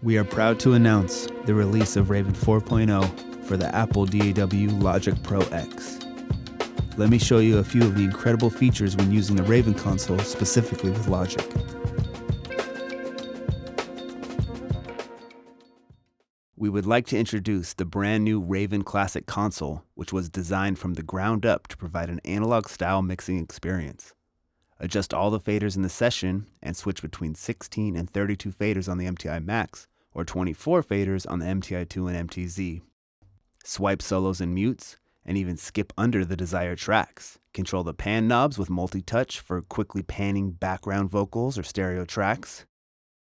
We are proud to announce the release of Raven 4.0 for the Apple DAW Logic Pro X. Let me show you a few of the incredible features when using the Raven console specifically with Logic. We would like to introduce the brand new Raven Classic console, which was designed from the ground up to provide an analog-style mixing experience. Adjust all the faders in the session and switch between 16 and 32 faders on the MTI Max or 24 faders on the MTI2 and MTZ. Swipe solos and mutes and even skip under the desired tracks. Control the pan knobs with multi-touch for quickly panning background vocals or stereo tracks.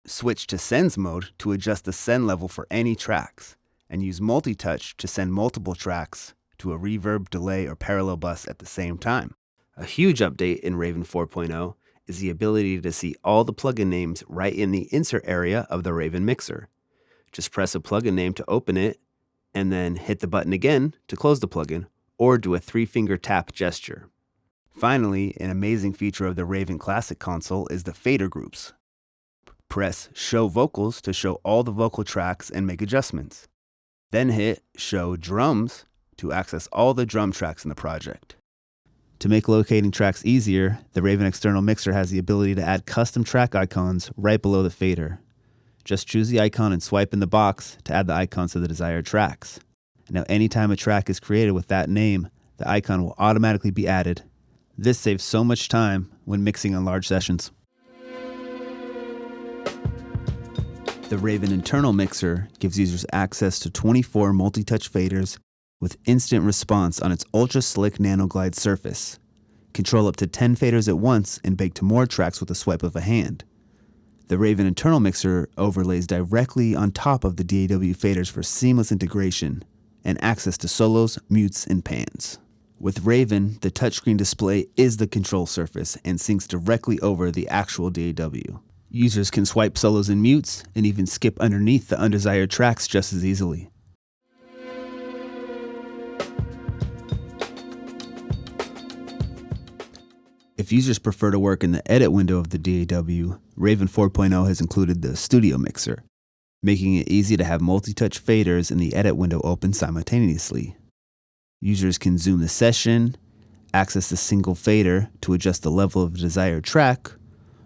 Switch to sends mode to adjust the send level for any tracks, and use multi-touch to send multiple tracks to a reverb, delay, or parallel bus at the same time. A huge update in Raven 4.0 is the ability to see all the plugin names right in the insert area of the Raven mixer. Just press a plugin name to open it, and then hit the button again to close the plugin, or do a 3-finger tap gesture. Finally, an amazing feature of the Raven Classic console is the fader groups. Press Show Vocals to show all the vocal tracks and make adjustments. Then hit Show Drums to access all the drum tracks in the project. To make locating tracks easier, the Raven external mixer has the ability to add custom track icons right below the fader. Just choose the icon and swipe in the box to add the icons to the desired tracks. Now anytime a track is created with that name, the icon will automatically be added. This saves so much time when mixing on large sessions. The Raven internal mixer gives users access to 24 multi-touch faders with instant response on its ultra-slick nano-glide surface. Control up to 10 faders at once and bake to more tracks with a swipe of a hand. The Raven internal mixer overlays directly on top of the DAW faders for seamless integration and access to solos, mutes, and pans. With Raven, the touchscreen display is the control surface and syncs directly over the actual DAW. Users can swipe solos and mutes and even skip underneath the undesired tracks just as easily. If users prefer to work in the edit window of the DAW, Raven 4.0 has included the Studio Mixer, making it easy to have multi-touch faders in the edit window open simultaneously. Users can zoom the session, access the single fader to adjust the level of the desired track,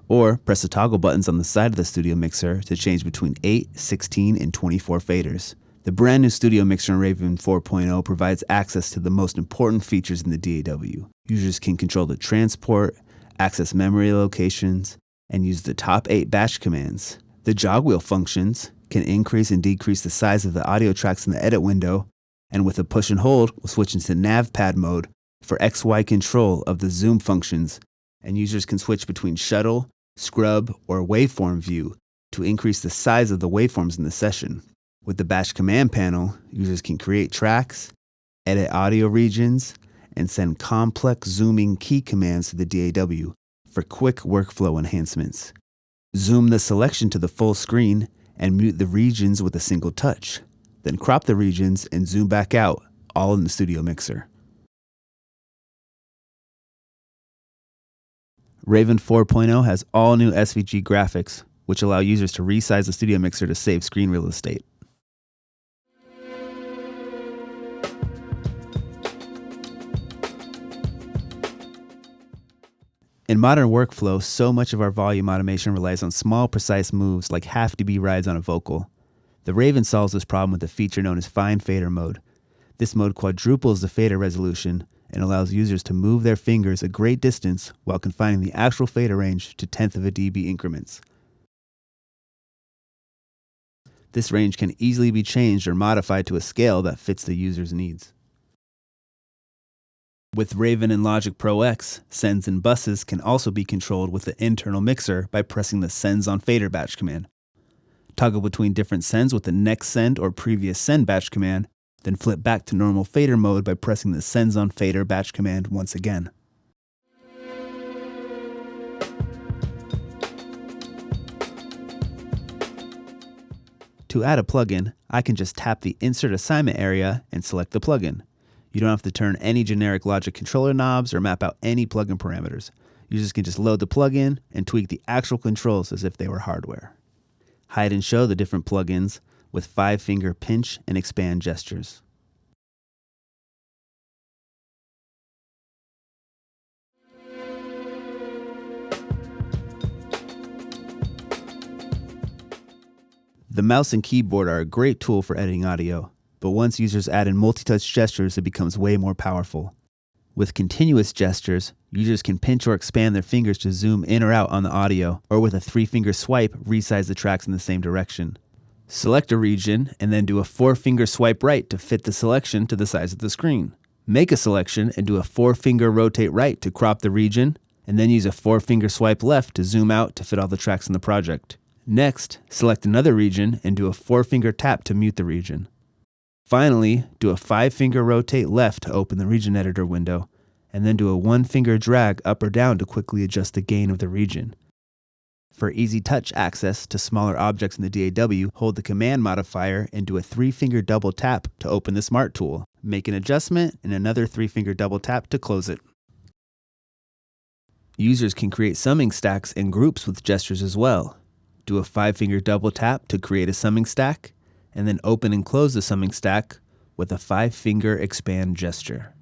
or press the toggle buttons on the side of the Studio Mixer to change between 8, 16, and 24 faders. The brand new Studio Mixer in Raven 4.0 provides access to the most important features in the DAW. Users can control the transport, access memory locations, and use the top 8 batch commands. The jog wheel functions can increase and decrease the size of the audio tracks in the edit window, and with a push and hold, we'll switch into navpad mode for XY control of the zoom functions, and users can switch between shuttle, scrub, or waveform view to increase the size of the waveforms in the session. With the batch command panel, users can create tracks, edit audio regions, and send complex zooming key commands to the DAW for quick workflow enhancements. Zoom the selection to the full screen and mute the regions with a single touch. Then crop the regions and zoom back out, all in the Studio Mixer. Raven 4.0 has all new SVG graphics, which allow users to resize the Studio Mixer to save screen real estate. In modern workflow, so much of our volume automation relies on small, precise moves like half dB rides on a vocal. The Raven solves this problem with a feature known as fine fader mode. This mode quadruples the fader resolution and allows users to move their fingers a great distance while confining the actual fader range to 1/10 of a dB increments. This range can easily be changed or modified to a scale that fits the user's needs. With Raven and Logic Pro X, sends and buses can also be controlled with the internal mixer by pressing the Sends on Fader batch command. Toggle between different sends with the Next Send or Previous Send batch command, then flip back to normal fader mode by pressing the Sends on Fader batch command once again. To add a plugin, I can just tap the Insert Assignment area and select the plugin. You don't have to turn any generic Logic controller knobs or map out any plugin parameters. Users can just load the plugin and tweak the actual controls as if they were hardware. hide and show the different plugins with 5-finger pinch and expand gestures. The mouse and keyboard are a great tool for editing audio, but once users add in multi-touch gestures, it becomes way more powerful. With continuous gestures, users can pinch or expand their fingers to zoom in or out on the audio, or with a 3-finger swipe, resize the tracks in the same direction. Select a region, and then do a 4-finger swipe right to fit the selection to the size of the screen. Make a selection and do a 4-finger rotate right to crop the region, and then use a 4-finger swipe left to zoom out to fit all the tracks in the project. Next, select another region and do a 4-finger tap to mute the region. Finally, do a 5-finger rotate left to open the region editor window, and then do a 1-finger drag up or down to quickly adjust the gain of the region. For easy touch access to smaller objects in the DAW, hold the command modifier and do a 3-finger double tap to open the Smart tool. Make an adjustment and another 3-finger double tap to close it. Users can create summing stacks and groups with gestures as well. Do a 5-finger double tap to create a summing stack, and then open and close the summing stack with a 5-finger expand gesture.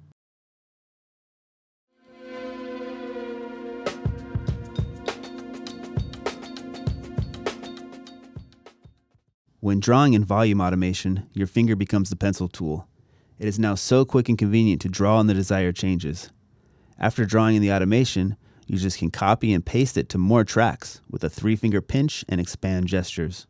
When drawing in volume automation, your finger becomes the pencil tool. It is now so quick and convenient to draw on the desired changes. After drawing in the automation, users can copy and paste it to more tracks with a 3-finger pinch and expand gestures.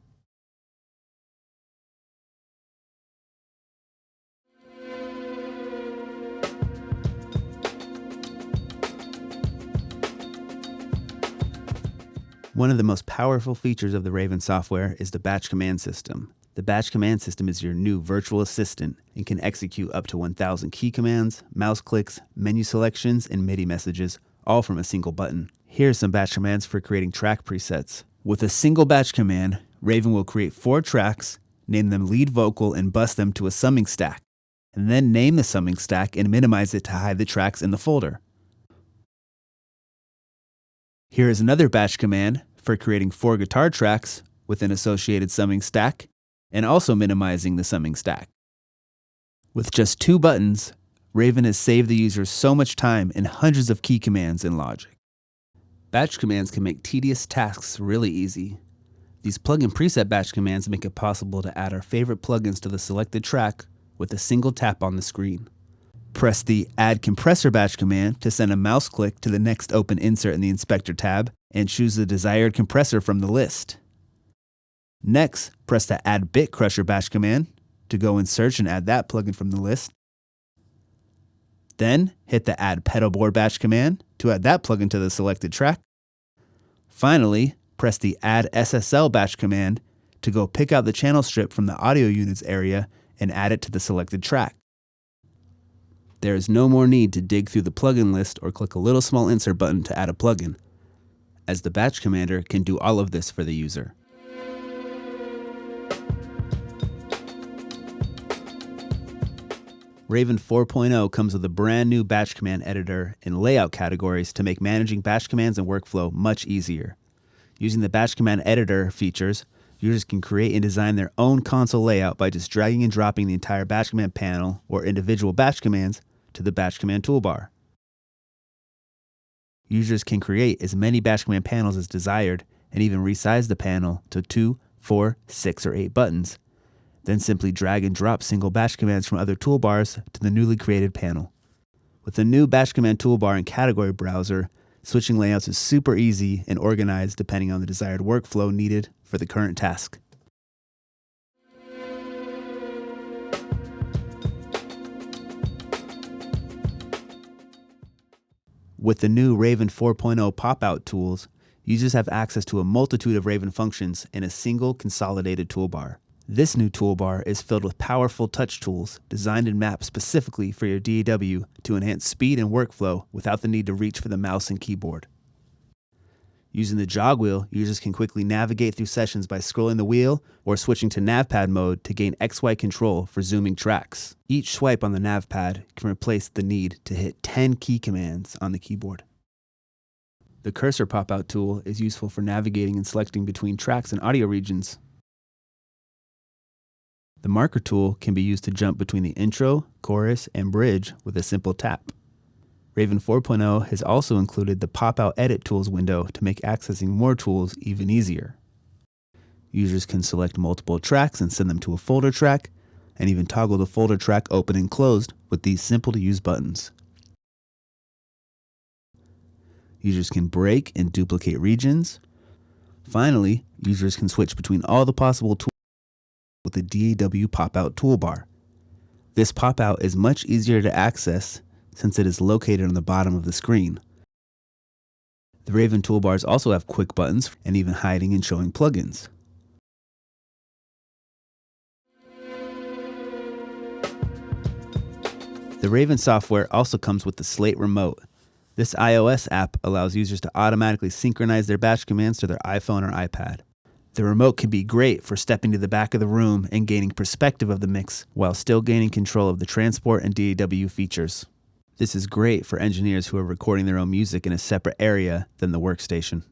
One of the most powerful features of the Raven software is the batch command system. The batch command system is your new virtual assistant and can execute up to 1,000 key commands, mouse clicks, menu selections, and MIDI messages, all from a single button. Here are some batch commands for creating track presets. With a single batch command, Raven will create 4 tracks, name them lead vocal, and bus them to a summing stack, and then name the summing stack and minimize it to hide the tracks in the folder. Here is another batch command for creating 4 guitar tracks with an associated summing stack, and also minimizing the summing stack. With just 2 buttons, Raven has saved the user so much time and hundreds of key commands in Logic. Batch commands can make tedious tasks really easy. These plugin preset batch commands make it possible to add our favorite plugins to the selected track with a single tap on the screen. Press the Add Compressor batch command to send a mouse click to the next open insert in the Inspector tab and choose the desired compressor from the list. Next, press the Add Bit Crusher batch command to go and search and add that plugin from the list. Then, hit the Add Pedal Board batch command to add that plugin to the selected track. Finally, press the Add SSL batch command to go pick out the channel strip from the audio units area and add it to the selected track. There is no more need to dig through the plugin list or click a little small insert button to add a plugin, as the batch commander can do all of this for the user. Raven 4.0 comes with a brand new batch command editor and layout categories to make managing batch commands and workflow much easier. Using the batch command editor features, users can create and design their own console layout by just dragging and dropping the entire batch command panel or individual batch commands to the batch command toolbar. Users can create as many batch command panels as desired and even resize the panel to 2, 4, 6, or 8 buttons. Then simply drag and drop single batch commands from other toolbars to the newly created panel. With the new batch command toolbar and category browser, switching layouts is super easy and organized depending on the desired workflow needed for the current task. With the new Raven 4.0 popout tools, users have access to a multitude of Raven functions in a single consolidated toolbar. This new toolbar is filled with powerful touch tools designed and mapped specifically for your DAW to enhance speed and workflow without the need to reach for the mouse and keyboard. Using the jog wheel, users can quickly navigate through sessions by scrolling the wheel or switching to navpad mode to gain XY control for zooming tracks. Each swipe on the navpad can replace the need to hit 10 key commands on the keyboard. The cursor pop-out tool is useful for navigating and selecting between tracks and audio regions. The marker tool can be used to jump between the intro, chorus, and bridge with a simple tap. Raven 4.0 has also included the Pop-Out Edit Tools window to make accessing more tools even easier. Users can select multiple tracks and send them to a folder track, and even toggle the folder track open and closed with these simple-to-use buttons. Users can break and duplicate regions. Finally, users can switch between all the possible tools with the DAW Pop-Out toolbar. This pop-out is much easier to access since it is located on the bottom of the screen. The Raven toolbars also have quick buttons and even hiding and showing plugins. The Raven software also comes with the Slate remote. This iOS app allows users to automatically synchronize their batch commands to their iPhone or iPad. The remote can be great for stepping to the back of the room and gaining perspective of the mix while still gaining control of the transport and DAW features. This is great for engineers who are recording their own music in a separate area than the workstation.